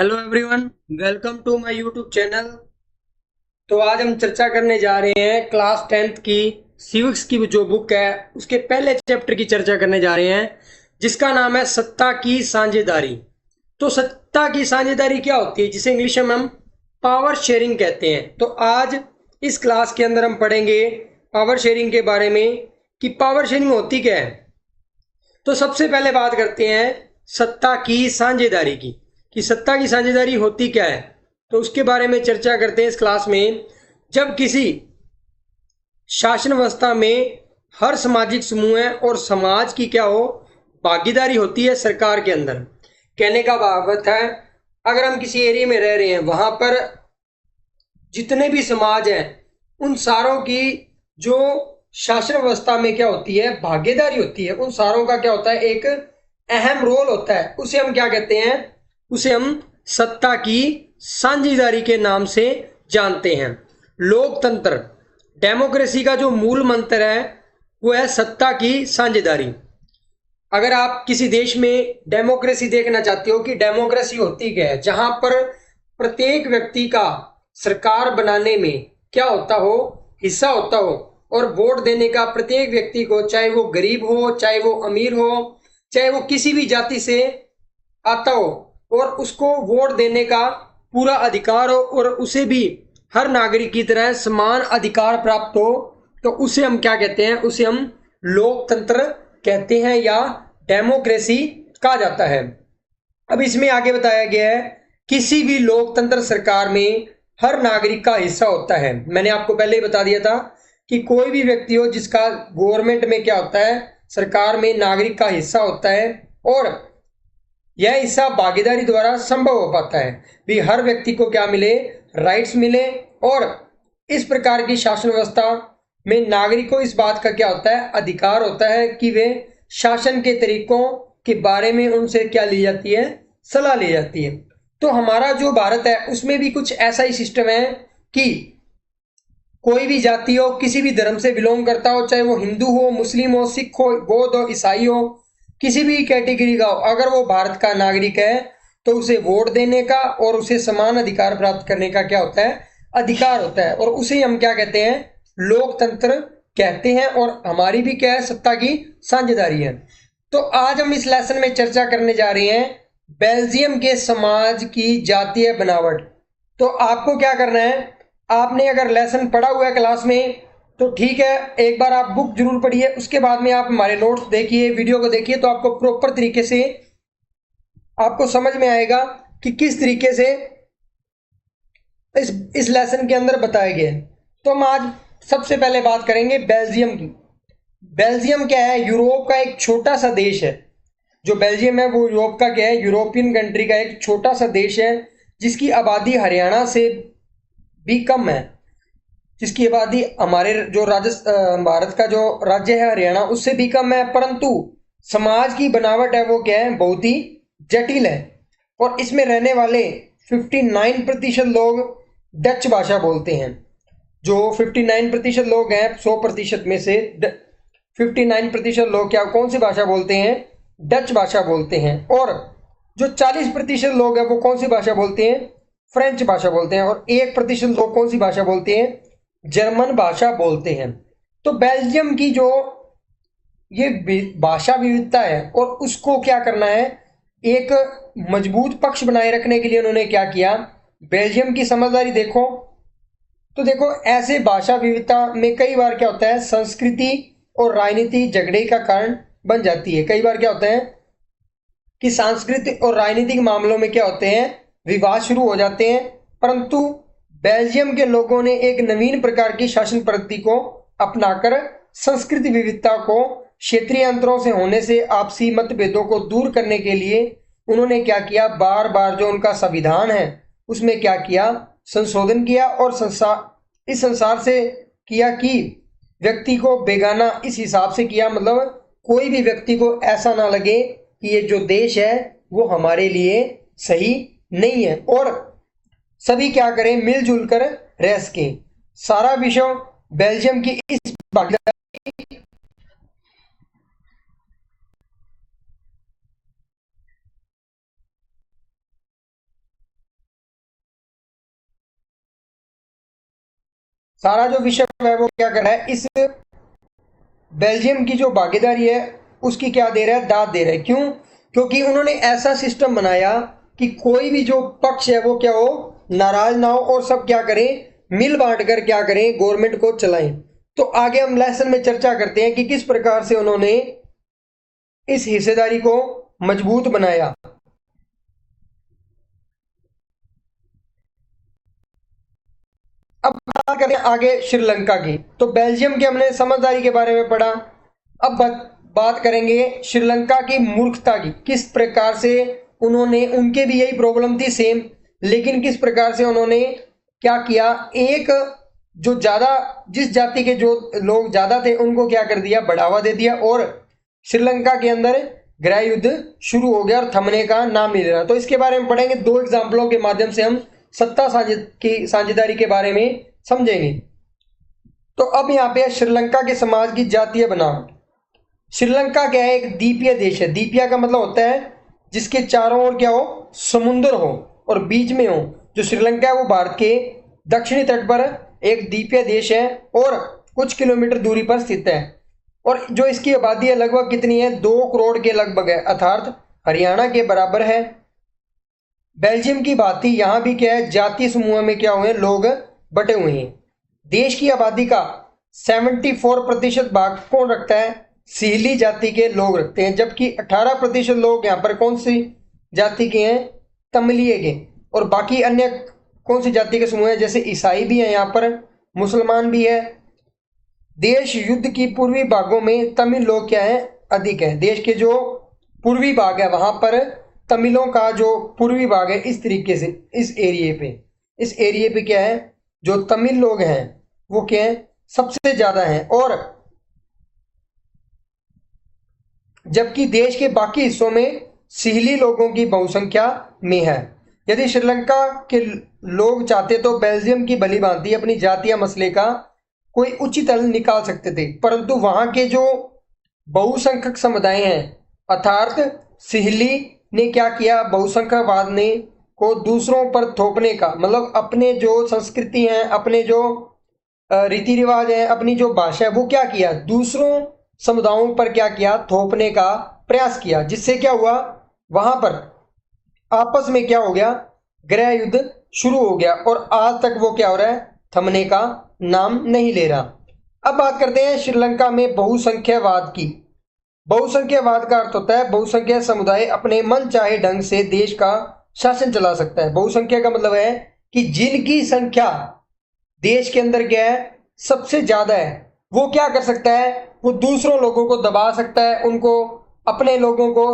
Hello everyone, welcome to my YouTube channel. तो आज हम चर्चा करने जा रहे हैं क्लास 10th की सिविक्स की जो बुक है उसके पहले चैप्टर की चर्चा करने जा रहे हैं, जिसका नाम है सत्ता की साझेदारी। तो सत्ता की साझेदारी क्या होती है, जिसे इंग्लिश में हम पावर शेयरिंग कहते हैं। तो आज इस क्लास के अंदर हम पढ़ेंगे पावर शेयरिंग के बारे में कि पावर शेयरिंग होती क्या है। तो सबसे पहले बात करते हैं सत्ता की साझेदारी की, कि सत्ता की साझेदारी होती क्या है। तो उसके बारे में चर्चा करते हैं इस क्लास में। जब किसी शासन व्यवस्था में हर सामाजिक समूह है और समाज की क्या हो, भागीदारी होती है सरकार के अंदर। कहने का भाव है, अगर हम किसी एरिया में रह रहे हैं, वहां पर जितने भी समाज हैं उन सारों की जो शासन व्यवस्था में क्या होती है, भागीदारी होती है। उन सारों का क्या होता है, एक अहम रोल होता है। उसे हम क्या कहते हैं, उसे हम सत्ता की साझेदारी के नाम से जानते हैं। लोकतंत्र, डेमोक्रेसी का जो मूल मंत्र है वो है सत्ता की साझेदारी। अगर आप किसी देश में डेमोक्रेसी देखना चाहते हो कि डेमोक्रेसी होती क्या है, जहां पर प्रत्येक व्यक्ति का सरकार बनाने में क्या होता हो, हिस्सा होता हो, और वोट देने का प्रत्येक व्यक्ति को, चाहे वो गरीब हो, चाहे वो अमीर हो, चाहे वो किसी भी जाति से आता हो, और उसको वोट देने का पूरा अधिकार हो, और उसे भी हर नागरिक की तरह समान अधिकार प्राप्त हो, तो उसे हम क्या कहते हैं, उसे हम लोकतंत्र कहते हैं या डेमोक्रेसी कहा जाता है। अब इसमें आगे बताया गया है, किसी भी लोकतंत्र सरकार में हर नागरिक का हिस्सा होता है। मैंने आपको पहले ही बता दिया था कि कोई भी व्यक्ति हो जिसका गवर्नमेंट में क्या होता है, सरकार में नागरिक का हिस्सा होता है, और यह हिस्सा भागीदारी द्वारा संभव हो पाता है। भी हर व्यक्ति को क्या मिले, राइट्स मिले, और इस प्रकार की शासन व्यवस्था में नागरिकों को इस बात का क्या होता है, अधिकार होता है कि वे शासन के तरीकों के बारे में उनसे क्या ली जाती है, सलाह ली जाती है। तो हमारा जो भारत है उसमें भी कुछ ऐसा ही सिस्टम है कि कोई भी जाति हो, किसी भी धर्म से बिलोंग करता हो, चाहे वो हिंदू हो, मुस्लिम हो, सिख हो, बौद्ध हो, ईसाई हो, किसी भी कैटेगरी का हो, अगर वो भारत का नागरिक है तो उसे वोट देने का और उसे समान अधिकार प्राप्त करने का क्या होता है, अधिकार होता है। और उसे हम क्या कहते हैं, लोकतंत्र कहते हैं। और हमारी भी क्या है, सत्ता की साझेदारी है। तो आज हम इस लेसन में चर्चा करने जा रहे हैं बेल्जियम के समाज की जातीय बनावट। तो आपको क्या करना है, आपने अगर लेसन पढ़ा हुआ है क्लास में तो ठीक है, एक बार आप बुक जरूर पढ़िए, उसके बाद में आप हमारे नोट्स देखिए, वीडियो को देखिए, तो आपको प्रॉपर तरीके से आपको समझ में आएगा कि किस तरीके से इस लेसन के अंदर बताया गया है। तो हम आज सबसे पहले बात करेंगे बेल्जियम की। बेल्जियम क्या है, यूरोप का एक छोटा सा देश है। जो बेल्जियम है वो यूरोप का क्या है, यूरोपियन कंट्री का एक छोटा सा देश है, जिसकी आबादी हरियाणा से भी कम है। जिसकी आबादी हमारे जो भारत का जो राज्य है हरियाणा, उससे भी कम है, परंतु समाज की बनावट है वो क्या है, बहुत ही जटिल है। और इसमें रहने वाले 59% लोग डच भाषा बोलते हैं। जो 59% लोग हैं, 100% में से 59% लोग क्या, कौन सी भाषा बोलते हैं, डच भाषा बोलते हैं। और जो 40% लोग हैं वो कौन सी भाषा बोलते हैं, फ्रेंच भाषा बोलते हैं। और 1% लोग कौन सी भाषा बोलते हैं, जर्मन भाषा बोलते हैं। तो बेल्जियम की जो ये भाषा विविधता है, और उसको क्या करना है, एक मजबूत पक्ष बनाए रखने के लिए उन्होंने क्या किया, बेल्जियम की समझदारी देखो। तो देखो, ऐसे भाषा विविधता में कई बार क्या होता है, संस्कृति और राजनीति झगड़े का कारण बन जाती है। कई बार क्या होता है कि सांस्कृतिक और राजनीतिक मामलों में क्या होते हैं, विवाद शुरू हो जाते हैं। परंतु बेल्जियम के लोगों ने एक नवीन प्रकार की शासन पद्धति को अपनाकर संस्कृति विविधता को, क्षेत्रीय अंतरों से होने से आपसी मतभेदों को दूर करने के लिए उन्होंने क्या किया, बार बार जो उनका संविधान है उसमें क्या किया, संशोधन किया। और इस संसार से किया कि व्यक्ति को बेगाना इस हिसाब से किया, मतलब कोई भी व्यक्ति को ऐसा ना लगे कि ये जो देश है वो हमारे लिए सही नहीं है, और सभी क्या करें, मिलजुल कर रह सके। सारा विषय बेल्जियम की इस भागीदारी सारा जो विषय है वो क्या कर रहा है, इस बेल्जियम की जो भागीदारी है उसकी क्या दे रहा है, दाद दे रहा है। क्यों? क्योंकि उन्होंने ऐसा सिस्टम बनाया कि कोई भी जो पक्ष है वो क्या हो, नाराज ना हो, और सब क्या करें, मिल बांट कर क्या करें, गवर्नमेंट को चलाएं। तो आगे हम लेसन में चर्चा करते हैं कि किस प्रकार से उन्होंने इस हिस्सेदारी को मजबूत बनाया। अब बात करें आगे श्रीलंका की। तो बेल्जियम के हमने समझदारी के बारे में पढ़ा। अब बात करेंगे श्रीलंका की मूर्खता की, किस प्रकार से उन्होंने, उनके भी यही प्रॉब्लम थी सेम, लेकिन किस प्रकार से उन्होंने क्या किया, एक जो ज्यादा, जिस जाति के जो लोग ज्यादा थे उनको क्या कर दिया, बढ़ावा दे दिया, और श्रीलंका के अंदर गृह युद्ध शुरू हो गया और थमने का नाम नहीं ले रहा। तो इसके बारे में पढ़ेंगे, दो एग्जाम्पलों के माध्यम से हम सत्ता की साझेदारी के बारे में समझेंगे। तो अब यहाँ पे श्रीलंका के समाज की जातीय बनावट। श्रीलंका क्या है, एक द्वीपीय देश है। द्वीपीय का मतलब होता है जिसके चारों ओर क्या हो, समुद्र हो और बीच में हो। जो श्रीलंका है वो भारत के दक्षिणी तट पर एक द्वीपीय देश है और कुछ किलोमीटर दूरी पर स्थित है। और जो इसकी आबादी है लगभग कितनी है, 2 करोड़ के लगभग है, अर्थात हरियाणा के बराबर है। बेल्जियम की भांति यहाँ भी क्या है, जातीय समूह में क्या हुए, लोग बटे हुए हैं। देश की आबादी का 74% भाग कौन रखता है, सीली जाति के लोग रखते हैं, जबकि 18% लोग यहाँ पर कौन सी जाति के हैं, तमिलिए के। और बाकी अन्य कौन सी जाति के समूह है, जैसे ईसाई भी है, यहाँ पर मुसलमान भी है। देश युद्ध की पूर्वी भागों में तमिल लोग क्या है, अधिक है। देश के जो पूर्वी भाग है वहां पर तमिलों का जो पूर्वी भाग है, इस तरीके से इस एरिए पे क्या है, जो तमिल लोग हैं वो क्या है, सबसे ज्यादा हैं। और जबकि देश के बाकी हिस्सों में सीली लोगों की बहुसंख्या में है। यदि श्रीलंका के लोग चाहते तो बेल्जियम की भली भांति अपनी जातीय मसले का कोई उचित हल निकाल सकते थे, परंतु वहां के जो बहुसंख्यक समुदाय हैं अर्थात सिहली ने क्या किया, बहुसंख्यकवाद ने को दूसरों पर थोपने का मतलब अपने जो संस्कृति हैं, अपने जो रीति रिवाज हैं, अपनी जो भाषा है वो क्या किया, दूसरों समुदायों पर क्या किया, थोपने का प्रयास किया। जिससे क्या हुआ, वहां पर आपस में क्या हो गया, गृह युद्ध शुरू हो गया और आज तक वो क्या हो रहा है, थमने का नाम नहीं ले रहा। अब बात करते हैं श्रीलंका में बहुसंख्यवाद की। बहुसंख्यवाद का अर्थ होता है बहुसंख्यक समुदाय अपने मन चाहे ढंग से देश का शासन चला सकता है। बहुसंख्या का मतलब है कि जिनकी संख्या देश के अंदर क्या है, सबसे ज्यादा है, वो क्या कर सकता है, वो दूसरों लोगों को दबा सकता है, उनको, अपने लोगों को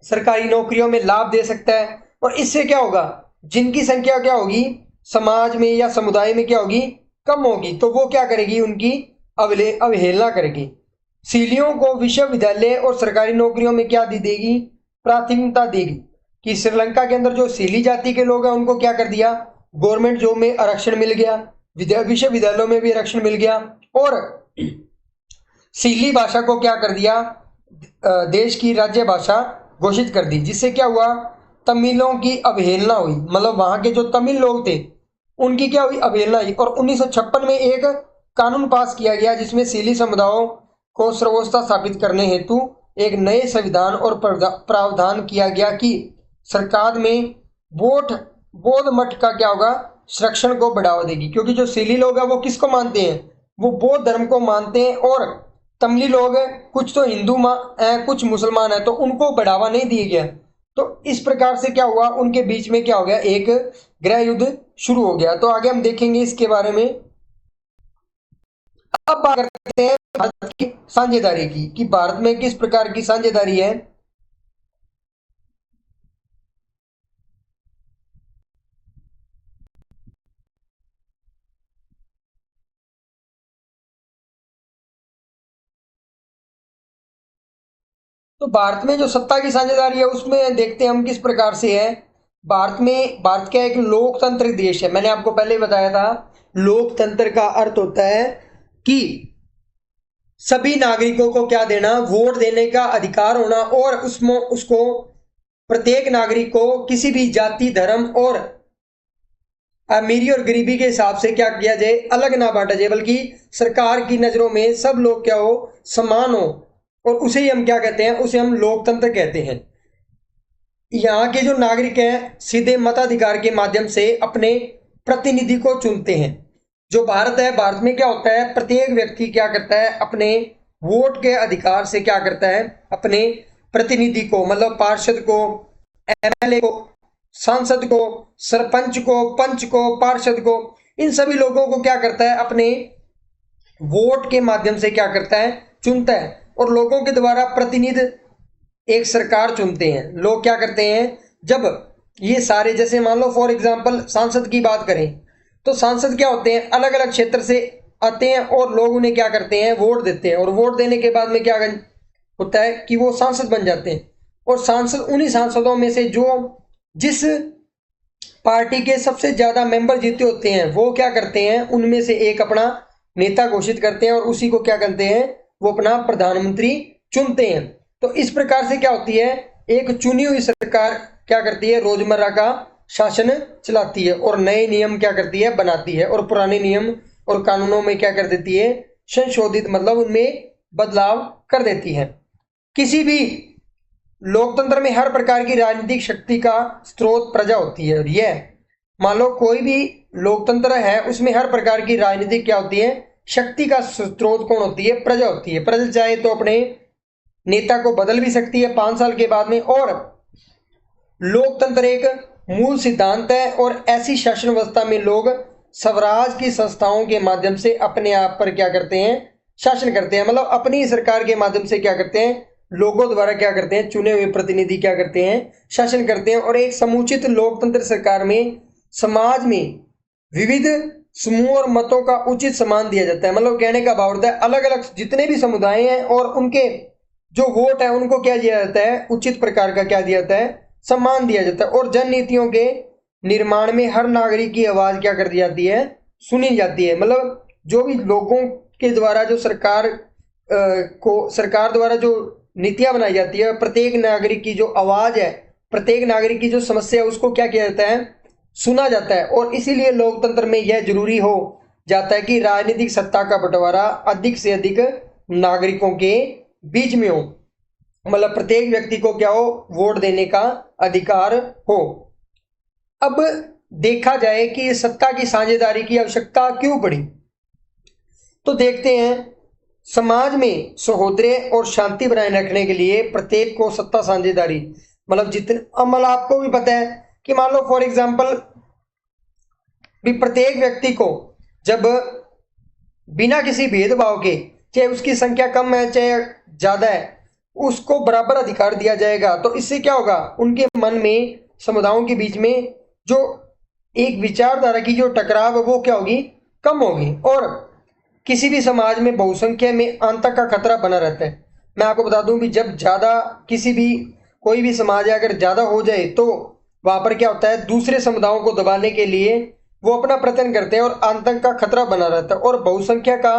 सरकारी नौकरियों में लाभ दे सकता है। और इससे क्या होगा, जिनकी संख्या क्या होगी समाज में या समुदाय में क्या होगी, कम होगी, तो वो क्या करेगी, उनकी अवहेलना करेगी। सीलियों को विश्वविद्यालय और सरकारी नौकरियों में क्या दी देगी, प्राथमिकता देगी। कि श्रीलंका के अंदर जो सीली जाति के लोग हैं उनको क्या कर दिया, गवर्नमेंट जॉब में आरक्षण मिल गया, विश्वविद्यालयों में भी आरक्षण मिल गया, और सीली भाषा को क्या कर दिया, देश की राज्य भाषा घोषित कर दी। जिससे क्या हुआ, तमिलों की अवहेलना हुई, मतलब वहां के जो तमिल लोग थे उनकी क्या हुई, अवहेलना हुई। और 1956 में एक कानून पास किया गया जिसमें सीली समुदायों को सर्वोच्चता स्थापित करने हेतु एक नए संविधान और प्रावधान किया गया कि सरकार में बौद्ध मठ का क्या होगा, संरक्षण को बढ़ावा देगी। क्योंकि जो सीली लोग हैं वो किसको मानते हैं, वो बौद्ध धर्म को मानते हैं, और तमिली लोग कुछ तो हिंदू कुछ मुसलमान है, तो उनको बढ़ावा नहीं दिया गया। तो इस प्रकार से क्या हुआ, उनके बीच में क्या हो गया, एक गृह युद्ध शुरू हो गया। तो आगे हम देखेंगे इसके बारे में। अब बात करते हैं भारत की साझेदारी की, कि भारत में किस प्रकार की साझेदारी है। तो भारत में जो सत्ता की साझेदारी है उसमें देखते हैं हम किस प्रकार से है। भारत क्या एक लोकतंत्र देश है। मैंने आपको पहले बताया था, लोकतंत्र का अर्थ होता है कि सभी नागरिकों को क्या देना, वोट देने का अधिकार होना, और उसमें उसको प्रत्येक नागरिक को किसी भी जाति धर्म और अमीरी और गरीबी के हिसाब से क्या किया जाए, अलग ना बांटा जाए, बल्कि सरकार की नजरों में सब लोग क्या हो, समान हो। और उसे ही हम क्या कहते हैं, उसे हम लोकतंत्र कहते हैं। यहाँ के जो नागरिक हैं सीधे मताधिकार के माध्यम से अपने प्रतिनिधि को चुनते हैं। जो भारत है, भारत में क्या होता है, प्रत्येक व्यक्ति क्या करता है, अपने वोट के अधिकार से क्या करता है, अपने प्रतिनिधि को, मतलब पार्षद को, एमएलए को, सांसद को, सरपंच को, पंच को, पार्षद को, इन सभी लोगों को क्या करता है, अपने वोट के माध्यम से क्या करता है, चुनता है। और लोगों के द्वारा प्रतिनिधि एक सरकार चुनते हैं। लोग क्या करते हैं, जब ये सारे, जैसे मान लो फॉर एग्जांपल सांसद की बात करें, तो सांसद क्या होते हैं, अलग अलग क्षेत्र से आते हैं और लोग उन्हें क्या करते हैं, वोट देते हैं। और वोट देने के बाद में क्या होता है कि वो सांसद बन जाते हैं। और सांसद, उन्हीं सांसदों में से जो जिस पार्टी के सबसे ज्यादा मेंबर जीते होते हैं, वो क्या करते हैं, उनमें से एक अपना नेता घोषित करते हैं और उसी को क्या करते हैं, वो अपना प्रधानमंत्री चुनते हैं। तो इस प्रकार से क्या होती है, एक चुनी हुई सरकार क्या करती है, रोजमर्रा का शासन चलाती है और नए नियम क्या करती है, बनाती है। और पुराने नियम और कानूनों में क्या कर देती है, संशोधित, मतलब उनमें बदलाव कर देती है। किसी भी लोकतंत्र में हर प्रकार की राजनीतिक शक्ति का स्रोत प्रजा होती है। और यह मान लो कोई भी लोकतंत्र है, उसमें हर प्रकार की राजनीतिक क्या होती है, शक्ति का स्रोत कौन होती है, प्रजा होती है। प्रजा चाहे तो अपने नेता को बदल भी सकती है 5 साल के बाद में। और लोकतंत्र एक मूल सिद्धांत है और ऐसी शासन व्यवस्था में लोग स्वराज की संस्थाओं के माध्यम से अपने आप पर क्या करते हैं, शासन करते हैं। मतलब अपनी सरकार के माध्यम से क्या करते हैं, लोगों द्वारा क्या करते हैं, चुने हुए प्रतिनिधि क्या करते हैं, शासन करते हैं। और एक समुचित लोकतंत्र सरकार में समाज में विविध समूह और मतों का उचित सम्मान दिया जाता है। मतलब कहने का भाव होता है, अलग अलग जितने भी समुदाय हैं और उनके जो वोट है, उनको क्या दिया जाता है, उचित प्रकार का क्या दिया जाता है, सम्मान दिया जाता है। और जन नीतियों के निर्माण में हर नागरिक की आवाज क्या कर दी जाती है, सुनी जाती है। मतलब जो भी लोगों के द्वारा जो सरकार द्वारा जो नीतियां बनाई जाती है, प्रत्येक नागरिक की जो आवाज है, प्रत्येक नागरिक की जो समस्या है, उसको क्या किया जाता है, सुना जाता है। और इसीलिए लोकतंत्र में यह जरूरी हो जाता है कि राजनीतिक सत्ता का बंटवारा अधिक से अधिक नागरिकों के बीच में हो। मतलब प्रत्येक व्यक्ति को क्या हो, वोट देने का अधिकार हो। अब देखा जाए कि सत्ता की साझेदारी की आवश्यकता क्यों पड़ी, तो देखते हैं। समाज में सहोदय और शांति बनाए रखने के लिए प्रत्येक को सत्ता साझेदारी, मतलब जितने, मतलब आपको भी पता है कि मान लो फॉर एग्जांपल भी प्रत्येक व्यक्ति को जब बिना किसी भेदभाव के, चाहे उसकी संख्या कम है चाहे ज्यादा है, उसको बराबर अधिकार दिया जाएगा। तो इससे क्या होगा, उनके मन में, समुदायों के बीच में जो एक विचारधारा की जो टकराव है वो क्या होगी, कम होगी। और किसी भी समाज में बहुसंख्या में आतंक का खतरा बना रहता है। मैं आपको बता दूं भी, जब ज्यादा किसी भी कोई भी समाज अगर ज्यादा हो जाए तो वहां पर क्या होता है, दूसरे समुदायों को दबाने के लिए वो अपना प्रयत्न करते हैं और आतंक का खतरा बना रहता है। और बहुसंख्या का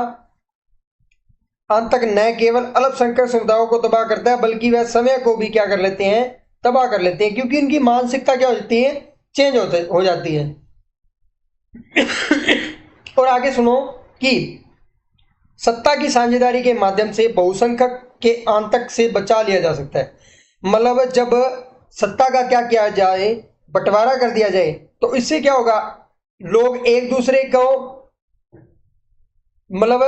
आतंक न केवल अल्पसंख्यक समुदायों को तबाह करता है, बल्कि वह समय को भी क्या कर लेते हैं, तबाह कर लेते हैं, क्योंकि उनकी मानसिकता क्या हो जाती है, चेंज हो जाती है। और आगे सुनो कि सत्ता की साझेदारी के माध्यम से बहुसंख्यक के आतंक से बचा लिया जा सकता है। मतलब जब सत्ता का क्या किया जाए, बंटवारा कर दिया जाए, तो इससे क्या होगा, लोग एक दूसरे को मतलब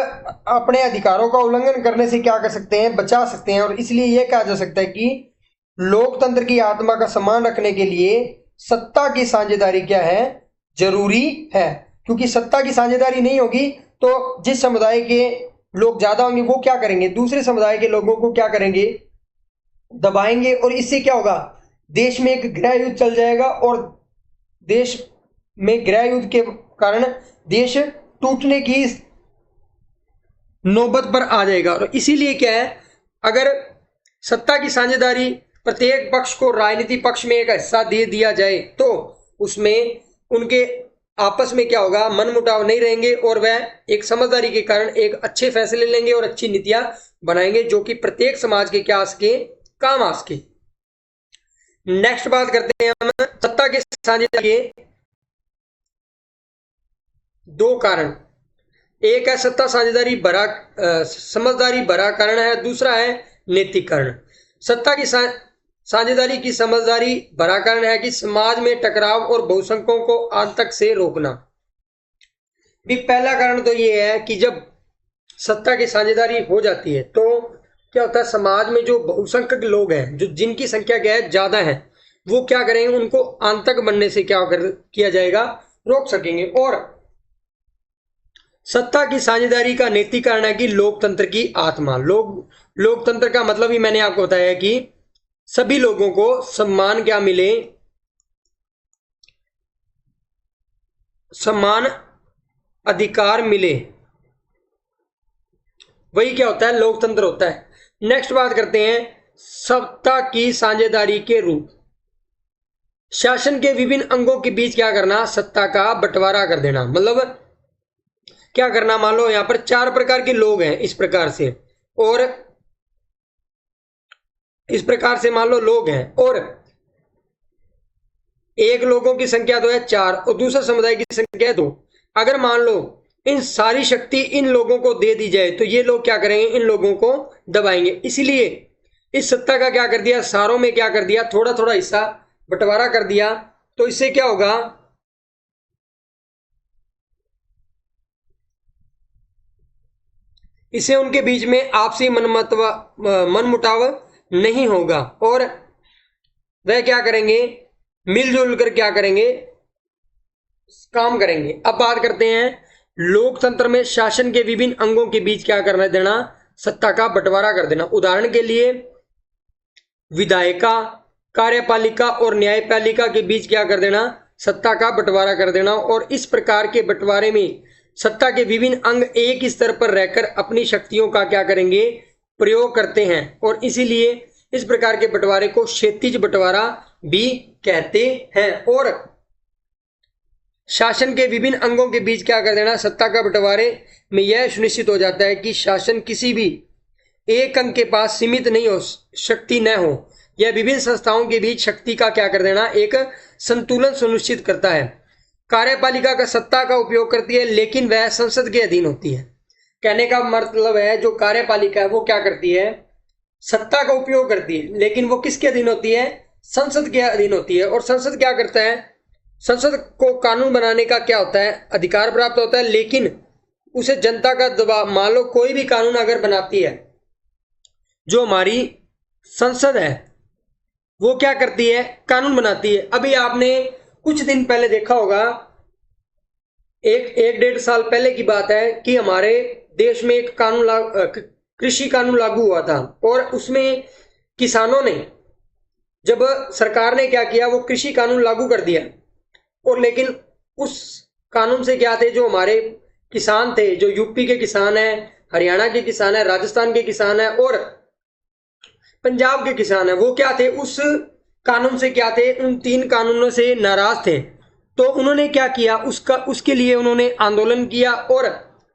अपने अधिकारों का उल्लंघन करने से क्या कर सकते हैं, बचा सकते हैं। और इसलिए यह कहा जा सकता है कि लोकतंत्र की आत्मा का सम्मान रखने के लिए सत्ता की साझेदारी क्या है, जरूरी है। क्योंकि सत्ता की साझेदारी नहीं होगी तो जिस समुदाय के लोग ज्यादा होंगे वो क्या करेंगे, दूसरे समुदाय के लोगों को क्या करेंगे, दबाएंगे। और इससे क्या होगा, देश में एक गृह युद्ध चल जाएगा और देश में गृह युद्ध के कारण देश टूटने की नौबत पर आ जाएगा। और इसीलिए क्या है, अगर सत्ता की साझेदारी प्रत्येक पक्ष को राजनीति पक्ष में एक हिस्सा दे दिया जाए तो उसमें उनके आपस में क्या होगा, मनमुटाव नहीं रहेंगे और वह एक समझदारी के कारण एक अच्छे फैसले लेंगे और अच्छी नीतियां बनाएंगे जो कि प्रत्येक समाज के क्या आ सके, काम आ सके। नेक्स्ट बात करते हैं हम सत्ता के साझेदारी दो कारण, एक है सत्ता साझेदारी भरा समझदारी भरा कारण है, दूसरा है नैतिक कारण। सत्ता की साझेदारी की समझदारी भरा कारण है कि समाज में टकराव और बहुसंख्यों को आतंक से रोकना। भी पहला कारण तो ये है कि जब सत्ता की साझेदारी हो जाती है तो क्या होता है, समाज में जो बहुसंख्यक लोग हैं, जो जिनकी संख्या क्या है ज्यादा है, वो क्या करेंगे, उनको आतंक बनने से क्या किया जाएगा, रोक सकेंगे। और सत्ता की साझेदारी का नैतिक कारण है कि लोकतंत्र की आत्मा, लोकतंत्र का मतलब ही मैंने आपको बताया कि सभी लोगों को सम्मान क्या मिले, समान अधिकार मिले, वही क्या होता है, लोकतंत्र होता है। नेक्स्ट बात करते हैं सत्ता की साझेदारी के रूप। शासन के विभिन्न अंगों के बीच क्या करना, सत्ता का बंटवारा कर देना। मतलब क्या करना, मान लो यहां पर चार प्रकार के लोग हैं इस प्रकार से, और इस प्रकार से मान लो लोग हैं, और एक लोगों की संख्या तो है चार और दूसरा समुदाय की संख्या है दो। अगर मान लो इन सारी शक्ति इन लोगों को दे दी जाए तो ये लोग क्या करेंगे, इन लोगों को दबाएंगे। इसलिए इस सत्ता का क्या कर दिया, सारों में क्या कर दिया, थोड़ा थोड़ा हिस्सा बंटवारा कर दिया। तो इससे क्या होगा, इससे उनके बीच में आपसी मनमुटाव नहीं होगा और वह क्या करेंगे, मिलजुल कर क्या करेंगे, काम करेंगे। अब बात करते हैं लोकतंत्र में शासन के विभिन्न अंगों के बीच क्या करना देना, सत्ता का बंटवारा कर देना। उदाहरण के लिए विधायिका, कार्यपालिका और न्यायपालिका के बीच क्या कर देना, सत्ता का बंटवारा कर देना। और इस प्रकार के बंटवारे में सत्ता के विभिन्न अंग एक ही स्तर पर रहकर अपनी शक्तियों का क्या करेंगे, प्रयोग करते हैं, और इसीलिए इस प्रकार के बंटवारे को क्षैतिज बंटवारा भी कहते हैं। और शासन के विभिन्न अंगों के बीच क्या कर देना, सत्ता का बंटवारे में यह सुनिश्चित हो जाता है कि शासन किसी भी एक अंग के पास सीमित नहीं हो, शक्ति न हो। यह विभिन्न संस्थाओं के बीच शक्ति का क्या कर देना, एक संतुलन सुनिश्चित करता है। कार्यपालिका का सत्ता का उपयोग करती है लेकिन वह संसद के अधीन होती है। कहने का मतलब है जो कार्यपालिका है वो क्या करती है, सत्ता का उपयोग करती है, लेकिन वो किसके अधीन होती है, संसद के अधीन होती है। और संसद क्या करता है, संसद को कानून बनाने का क्या होता है, अधिकार प्राप्त होता है, लेकिन उसे जनता का दबाव, मान लो कोई भी कानून अगर बनाती है, जो हमारी संसद है वो क्या करती है, कानून बनाती है। अभी आपने कुछ दिन पहले देखा होगा, एक डेढ़ साल पहले की बात है कि हमारे देश में एक कानून कृषि कानून लागू हुआ था, और उसमें किसानों ने, जब सरकार ने क्या किया, वो कृषि कानून लागू कर दिया। और लेकिन उस कानून से क्या थे, जो हमारे किसान थे, जो यूपी के किसान हैं, हरियाणा के किसान हैं, राजस्थान के किसान हैं और पंजाब के किसान हैं, वो क्या थे, उस कानून से क्या थे, उन तीन कानूनों से नाराज थे। तो उन्होंने क्या किया, उसके लिए उन्होंने आंदोलन किया, और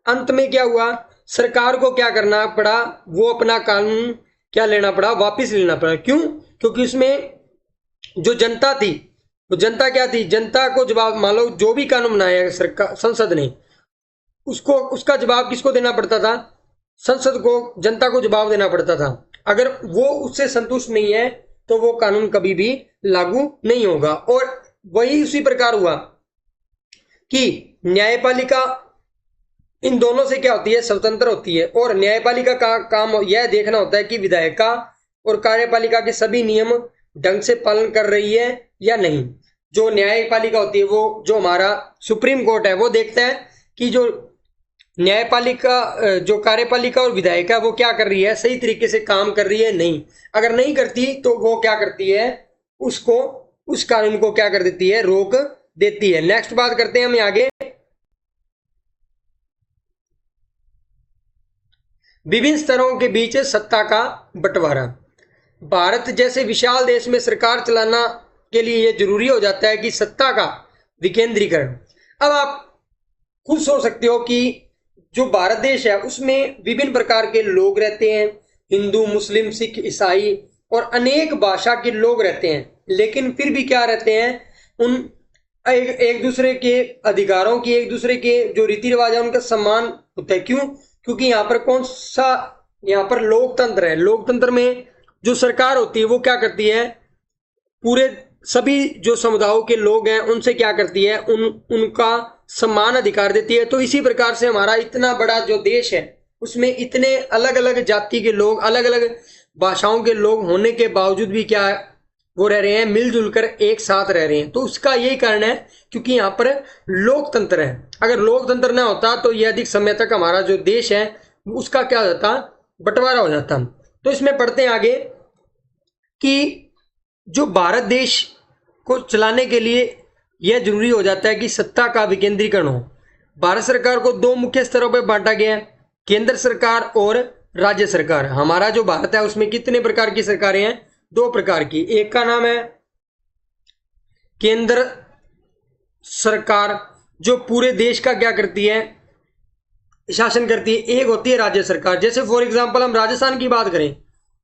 अंत में क्या हुआ, सरकार को क्या करना पड़ा, वो अपना कानून क्या लेना पड़ा, वापस लेना पड़ा। क्यों, क्योंकि उसमें जो जनता थी, वो जनता क्या थी, जनता को जवाब, मान लो जो भी कानून बनाया सरकार संसद ने, उसका जवाब किसको देना पड़ता था, संसद को, जनता को जवाब देना पड़ता था। अगर वो उससे संतुष्ट नहीं है तो वो कानून कभी भी लागू नहीं होगा। और वही उसी प्रकार हुआ कि न्यायपालिका इन दोनों से क्या होती है, स्वतंत्र होती है, और न्यायपालिका का काम यह देखना होता है कि विधायिका और कार्यपालिका के सभी नियम ढंग से पालन कर रही है या नहीं। जो न्यायपालिका होती है, वो जो हमारा सुप्रीम कोर्ट है, वो देखता है कि जो न्यायपालिका, जो कार्यपालिका और विधायिका, वो क्या कर रही है, सही तरीके से काम कर रही है नहीं। अगर नहीं करती तो वो क्या करती है, उसको, उस कानून को क्या कर देती है, रोक देती है। नेक्स्ट बात करते हैं हम आगे, विभिन्न स्तरों के बीच सत्ता का बंटवारा। भारत जैसे विशाल देश में सरकार चलाना के लिए यह जरूरी हो जाता है कि सत्ता का विकेंद्रीकरण। अब आप खुद सोच सकते हो कि जो भारत देश है उसमें विभिन्न प्रकार के लोग रहते हैं, हिंदू, मुस्लिम, सिख, ईसाई और अनेक भाषा के लोग रहते हैं, लेकिन फिर भी क्या रहते हैं, उन एक दूसरे के अधिकारों की, एक दूसरे के जो रीति रिवाज है उनका सम्मान होता है। क्यों? क्योंकि यहाँ पर कौन सा, यहाँ पर लोकतंत्र है। लोकतंत्र में जो सरकार होती है वो क्या करती है, पूरे सभी जो समुदायों के लोग हैं उनसे क्या करती है, उनका सम्मान अधिकार देती है। तो इसी प्रकार से हमारा इतना बड़ा जो देश है उसमें इतने अलग अलग जाति के लोग, अलग अलग भाषाओं के लोग होने के बावजूद भी क्या है, वो रह रहे हैं, मिलजुल कर एक साथ रह रहे हैं। तो उसका यही कारण है क्योंकि यहाँ पर लोकतंत्र है। अगर लोकतंत्र ना होता तो ये अधिक समय तक हमारा जो देश है उसका क्या हो जाता, बंटवारा हो जाता। तो इसमें पढ़ते हैं आगे कि जो भारत देश को चलाने के लिए यह जरूरी हो जाता है कि सत्ता का विकेंद्रीकरण हो। भारत सरकार को दो मुख्य स्तरों पर बांटा गया है, केंद्र सरकार और राज्य सरकार। हमारा जो भारत है उसमें कितने प्रकार की सरकारें हैं, दो प्रकार की। एक का नाम है केंद्र सरकार जो पूरे देश का क्या करती है, शासन करती है। एक होती है राज्य सरकार। जैसे फॉर एग्जांपल हम राजस्थान की बात करें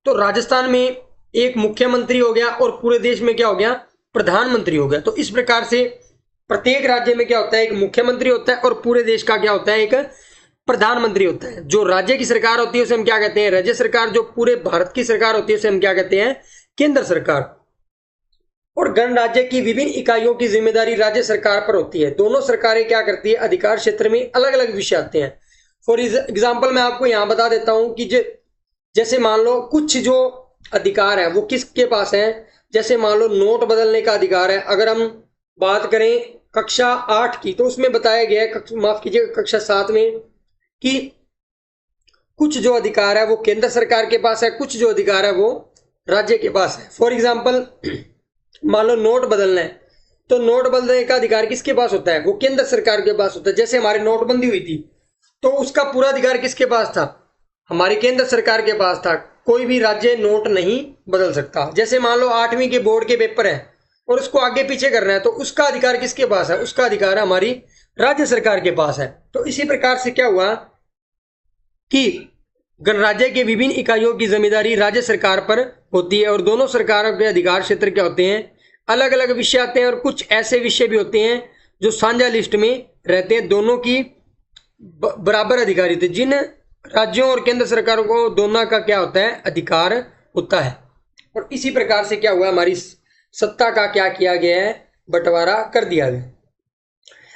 तो राजस्थान में एक मुख्यमंत्री हो गया और पूरे देश में क्या हो गया, प्रधानमंत्री हो गया। तो इस प्रकार से प्रत्येक राज्य में क्या होता है, एक मुख्यमंत्री होता है और पूरे देश का क्या होता है, एक प्रधानमंत्री होता है। जो राज्य की सरकार होती है उसे हम क्या कहते हैं, राज्य सरकार। जो पूरे भारत की सरकार होती है उसे हम क्या कहते हैं, केंद्र सरकार। और गणराज्य की विभिन्न इकाइयों की जिम्मेदारी राज्य सरकार पर होती है। दोनों सरकारें क्या करती है, अधिकार क्षेत्र में अलग अलग विषय आते हैं। फॉर एग्जाम्पल मैं आपको यहां बता देता हूं कि जैसे मान लो कुछ जो अधिकार है वो किसके पास है। जैसे मान लो नोट बदलने का अधिकार है। अगर हम बात करें कक्षा 8 की तो उसमें बताया गया है, माफ कीजिएगा कक्षा 7 में, कि कुछ जो अधिकार है वो केंद्र सरकार के पास है, कुछ जो अधिकार है वो राज्य के पास है। फॉर एग्जाम्पल मान लो नोट बदलना है तो नोट बदलने का अधिकार किसके पास होता है, वो केंद्र सरकार के पास होता है। जैसे हमारी नोटबंदी हुई थी तो उसका पूरा अधिकार किसके पास था, हमारी केंद्र सरकार के पास था। कोई भी राज्य नोट नहीं बदल सकता। जैसे मान लो 8वीं के बोर्ड के पेपर है और उसको आगे पीछे करना है तो उसका अधिकार किसके पास है, उसका अधिकार हमारी राज्य सरकार के पास है। तो इसी प्रकार से क्या हुआ कि गणराज्य के विभिन्न इकाइयों की जिम्मेदारी राज्य सरकार पर होती है और दोनों सरकारों के अधिकार क्षेत्र क्या होते हैं, अलग अलग विषय आते हैं। और कुछ ऐसे विषय भी होते हैं जो साझा लिस्ट में रहते हैं। दोनों की बराबर अधिकारी थे। जिन राज्यों और केंद्र सरकारों को दोनों का क्या होता है, अधिकार होता है। और इसी प्रकार से क्या हुआ, हमारी सत्ता का क्या किया गया है, बंटवारा कर दिया गया।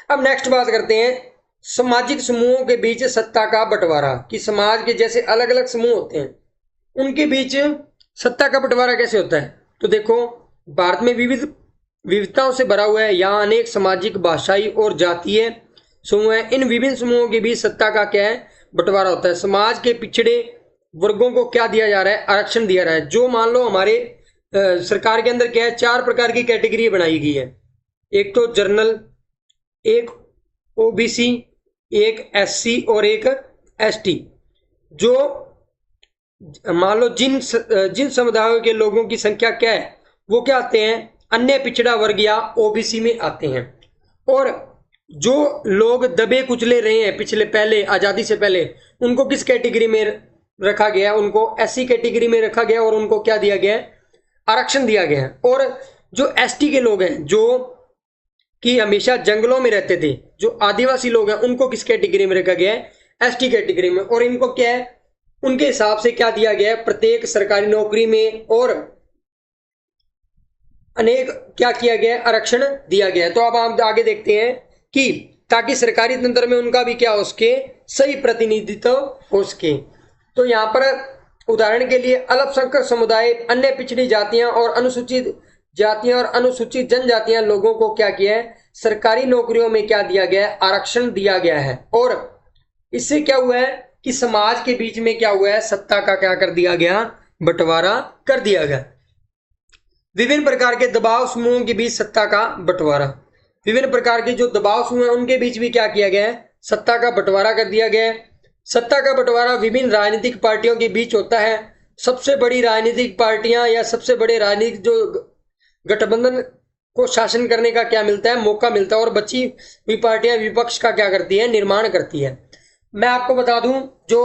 अब नेक्स्ट बात करते हैं सामाजिक समूहों के बीच सत्ता का बंटवारा। कि समाज के जैसे अलग अलग समूह होते हैं उनके बीच सत्ता का बंटवारा कैसे होता है। तो देखो भारत में विविधताओं से भरा हुआ है। यहाँ अनेक सामाजिक, भाषाई और जातीय समूह है। इन विभिन्न समूहों के बीच सत्ता का क्या है, बंटवारा होता है। समाज के पिछड़े वर्गों को क्या दिया जा रहा है, आरक्षण दिया रहा है। जो मान लो हमारे सरकार के अंदर क्या है, 4 प्रकार की कैटेगरी बनाई गई है। एक तो जनरल, एक ओबीसी, एक एससी और एक एसटी। जो मान लो जिन समुदायों के लोगों की संख्या क्या है वो क्या आते हैं, अन्य पिछड़ा वर्ग या ओबीसी में आते हैं। और जो लोग दबे कुचले रहे हैं पिछले, पहले आजादी से पहले, उनको किस कैटेगरी में रखा गया, उनको एससी कैटेगरी में रखा गया और उनको क्या दिया गया है, आरक्षण दिया गया है। और जो एसटी के लोग हैं जो कि हमेशा जंगलों में रहते थे, जो आदिवासी लोग हैं, उनको किस कैटेगरी में रखा गया है, एसटी कैटेगरी में। और इनको क्या है, उनके हिसाब से क्या दिया गया है, प्रत्येक सरकारी नौकरी में और अनेक क्या किया गया है, आरक्षण दिया गया है। तो अब हम आगे देखते हैं कि ताकि सरकारी तंत्र में उनका भी क्या हो सके, सही प्रतिनिधित्व हो सके। तो यहाँ पर उदाहरण के लिए अल्पसंख्यक समुदाय, अन्य पिछड़ी जातियां और अनुसूचित जातियां और अनुसूचित जनजातियां लोगों को क्या किया है, सरकारी नौकरियों में क्या दिया गया है, आरक्षण दिया गया है। और इससे क्या हुआ है कि समाज के बीच में क्या हुआ है, सत्ता का क्या कर दिया गया, बंटवारा कर दिया गया। विभिन्न प्रकार के दबाव समूहों के बीच सत्ता का बंटवारा। विभिन्न प्रकार के जो दबाव समूह हैं उनके बीच भी क्या किया गया है, सत्ता का बंटवारा कर दिया गया है। सत्ता का बंटवारा विभिन्न राजनीतिक पार्टियों के बीच होता है। सबसे बड़ी राजनीतिक पार्टियां या सबसे बड़े राजनीतिक जो गठबंधन को शासन करने का क्या मिलता है, मौका मिलता है। और बची हुई पार्टियां विपक्ष का क्या करती है, निर्माण करती है। मैं आपको बता दूं जो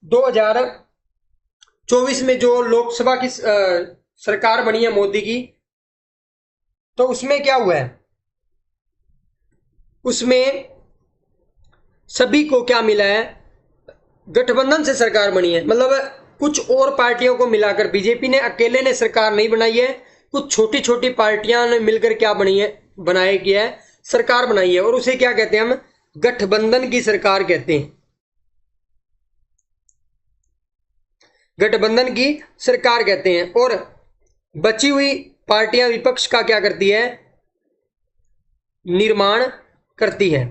2024 में जो लोकसभा की सरकार बनी है मोदी की, तो उसमें क्या हुआ है, उसमें सभी को क्या मिला है, गठबंधन से सरकार बनी है। मतलब कुछ और पार्टियों को मिलाकर, बीजेपी ने अकेले ने सरकार नहीं बनाई है, कुछ छोटी छोटी पार्टियां ने मिलकर क्या बनी है, बनाया गया है, सरकार बनाई है। और उसे क्या कहते हैं हम, गठबंधन की सरकार कहते हैं, गठबंधन की सरकार कहते हैं। और बची हुई पार्टियां विपक्ष का क्या करती है, निर्माण करती है।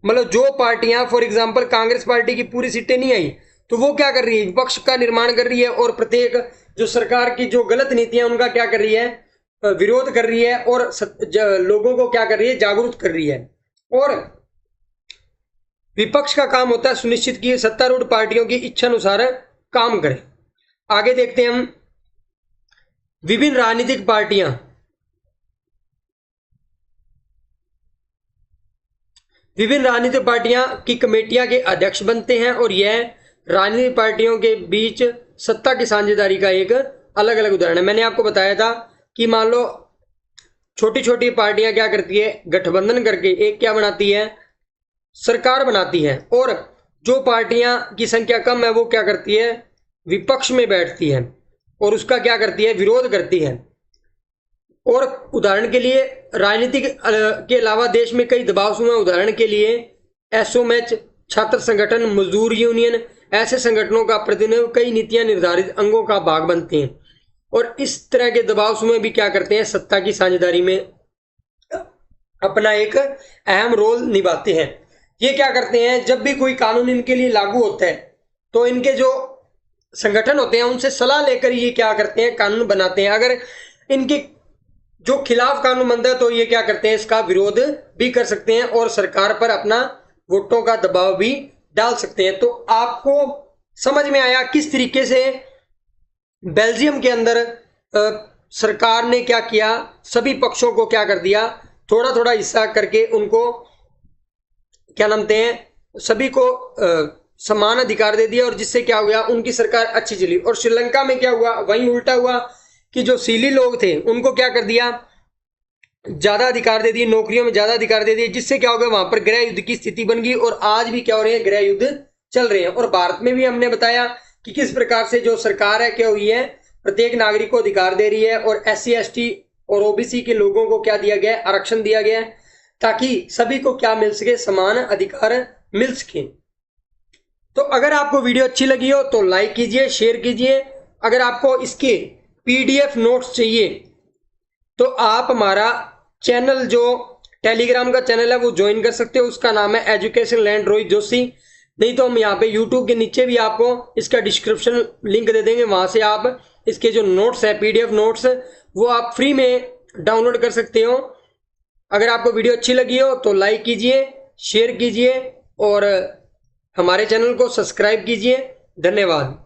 मतलब जो पार्टियां, फॉर एग्जांपल कांग्रेस पार्टी की पूरी सीटें नहीं आई तो वो क्या कर रही है, विपक्ष का निर्माण कर रही है और प्रत्येक जो सरकार की जो गलत नीतियां उनका क्या कर रही है, विरोध कर रही है और लोगों को क्या कर रही है, जागरूक कर रही है। और विपक्ष का काम होता है सुनिश्चित की सत्तारूढ़ पार्टियों की इच्छा अनुसार काम करे। आगे देखते हैं हम, विभिन्न राजनीतिक पार्टियां, विभिन्न राजनीतिक पार्टियां की कमेटियां के अध्यक्ष बनते हैं और यह राजनीतिक पार्टियों के बीच सत्ता की साझेदारी का एक अलग अलग उदाहरण है। मैंने आपको बताया था कि मान लो छोटी छोटी पार्टियां क्या करती है, गठबंधन करके एक क्या बनाती है, सरकार बनाती है। और जो पार्टियां की संख्या कम है वो क्या करती है, विपक्ष में बैठती है और उसका क्या करती है, विरोध करती है। और उदाहरण के लिए राजनीतिक के अलावा देश में कई दबाव समूह, उदाहरण के लिए एसओएच, छात्र संगठन, मजदूर यूनियन, ऐसे संगठनों का प्रतिनिधित्व कई नीतियां निर्धारित अंगों का भाग बनते हैं। और इस तरह के दबाव समूह भी क्या करते हैं, सत्ता की साझेदारी में अपना एक अहम रोल निभाते हैं। ये क्या करते हैं, जब भी कोई कानून इनके लिए लागू होता है तो इनके जो संगठन होते हैं उनसे सलाह लेकर ये क्या करते हैं, कानून बनाते हैं। अगर इनके जो खिलाफ कानून बनता है तो ये क्या करते हैं, इसका विरोध भी कर सकते हैं और सरकार पर अपना वोटों का दबाव भी डाल सकते हैं। तो आपको समझ में आया किस तरीके से बेल्जियम के अंदर सरकार ने क्या किया, सभी पक्षों को क्या कर दिया, थोड़ा थोड़ा हिस्सा करके उनको क्या नामते हैं, सभी को समान अधिकार दे दिया और जिससे क्या हुआ, उनकी सरकार अच्छी चली। और श्रीलंका में क्या हुआ, वहीं उल्टा हुआ कि जो सीली लोग थे उनको क्या कर दिया, ज्यादा अधिकार दे दिए, नौकरियों में ज्यादा अधिकार दे दिए, जिससे क्या हो गया, वहां पर गृह युद्ध की स्थिति बन गई। और आज भी क्या हो रहे हैं, गृह युद्ध चल रहे हैं। और भारत में भी हमने बताया कि किस प्रकार से जो सरकार है क्या हुई है, प्रत्येक नागरिक को अधिकार दे रही है और SC ST और OBC के लोगों को क्या दिया गया है, आरक्षण दिया गया है, ताकि सभी को क्या मिल सके, समान अधिकार मिल सके। तो अगर आपको वीडियो अच्छी लगी हो तो लाइक कीजिए, शेयर कीजिए। अगर आपको इसके PDF नोट्स चाहिए तो आप हमारा चैनल, जो टेलीग्राम का चैनल है वो ज्वाइन कर सकते हो, उसका नाम है एजुकेशन लैंड रोहित जोशी। नहीं तो हम यहाँ पे YouTube के नीचे भी आपको इसका डिस्क्रिप्शन लिंक दे देंगे, वहां से आप इसके जो नोट्स है, PDF नोट्स, वो आप फ्री में डाउनलोड कर सकते हो। अगर आपको वीडियो अच्छी लगी हो तो लाइक कीजिए, शेयर कीजिए और हमारे चैनल को सब्सक्राइब कीजिए। धन्यवाद।